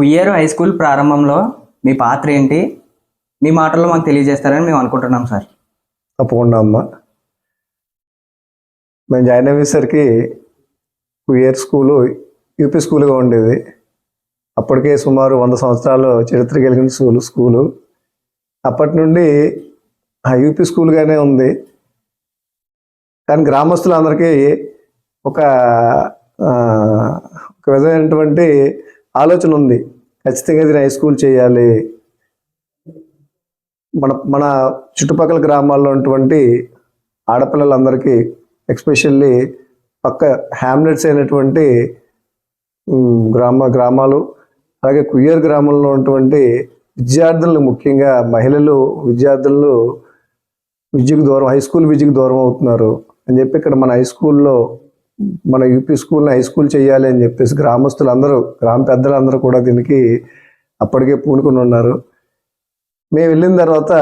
Kuyyeru high school ప్రారంభంలో మీ పాత్ర ఏంటి? మీ మాటల్లో మాకు తెలియజేస్తారని మేము అనుకుంటున్నాం సార్. తప్పకుండా అమ్మ. మేము జాయిన్ అయ్యేసరికి కుయ్యేరు స్కూలు యూపీ స్కూల్గా ఉండేది. అప్పటికే సుమారు 100 సంవత్సరాలు చరిత్ర కలిగిన స్కూలు. అప్పటి నుండి ఆ యూపీ స్కూల్గానే ఉంది. కానీ గ్రామస్తులందరికీ ఒక విధమైనటువంటి ఆలోచన ఉంది. ఖచ్చితంగా ఇది హై స్కూల్ చేయాలి. మన చుట్టుపక్కల గ్రామాల్లో ఉన్నటువంటి ఆడపిల్లలందరికీ, ఎస్పెషల్లీ పక్క హ్యామ్లెట్స్ అయినటువంటి గ్రామాలు, అలాగే కుయ్యేరు గ్రామంలో ఉన్నటువంటి విద్యార్థులను, ముఖ్యంగా మహిళలు విద్యార్థులు విద్యకు దూరం, హై స్కూల్ విద్యకు దూరం అవుతున్నారు అని చెప్పి ఇక్కడ మన హై స్కూల్లో, మన యూపీ స్కూల్ని హై స్కూల్ చేయాలి అని చెప్పేసి గ్రామస్తులందరూ, గ్రామ పెద్దలందరూ కూడా దీనికి అప్పటికే పూనుకుని ఉన్నారు. మేము వెళ్ళిన తర్వాత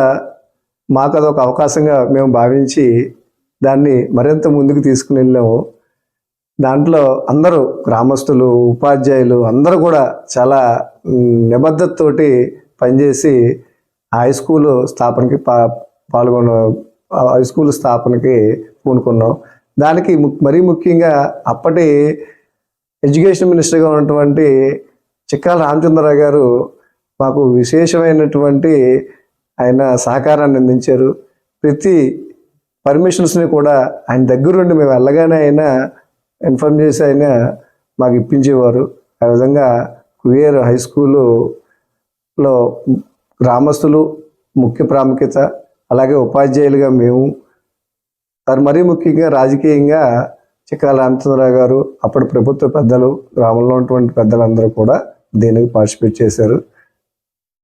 మాకు అదొక అవకాశంగా మేము భావించి దాన్ని మరింత ముందుకు తీసుకుని వెళ్ళాము. దాంట్లో అందరూ గ్రామస్తులు, ఉపాధ్యాయులు అందరూ కూడా చాలా నిబద్ధతతోటి పనిచేసి హై స్కూల్ స్థాపనకి హై స్కూల్ స్థాపనకి పూనుకున్నాం. దానికి మరీ ముఖ్యంగా అప్పటి ఎడ్యుకేషన్ మినిస్టర్గా ఉన్నటువంటి చిక్కాల రామచంద్రరావు గారు మాకు విశేషమైనటువంటి ఆయన సహకారాన్ని అందించారు. ప్రతి పర్మిషన్స్ని కూడా ఆయన దగ్గరుండి మేము వెళ్ళగానే ఆయన ఇన్ఫార్మ్ చేసి ఆయన మాకు ఇప్పించేవారు. ఆ విధంగా కుయ్యేరు హై స్కూలులో గ్రామస్తులు ముఖ్య ప్రాముఖ్యత, అలాగే ఉపాధ్యాయులుగా మేము, మరీ ముఖ్యంగా రాజకీయంగా చిక్కాల రామచంద్రరావు గారు, అప్పటి ప్రభుత్వ పెద్దలు, గ్రామంలో ఉన్నటువంటి పెద్దలందరూ కూడా దీనికి పార్టిసిపేట్ చేశారు.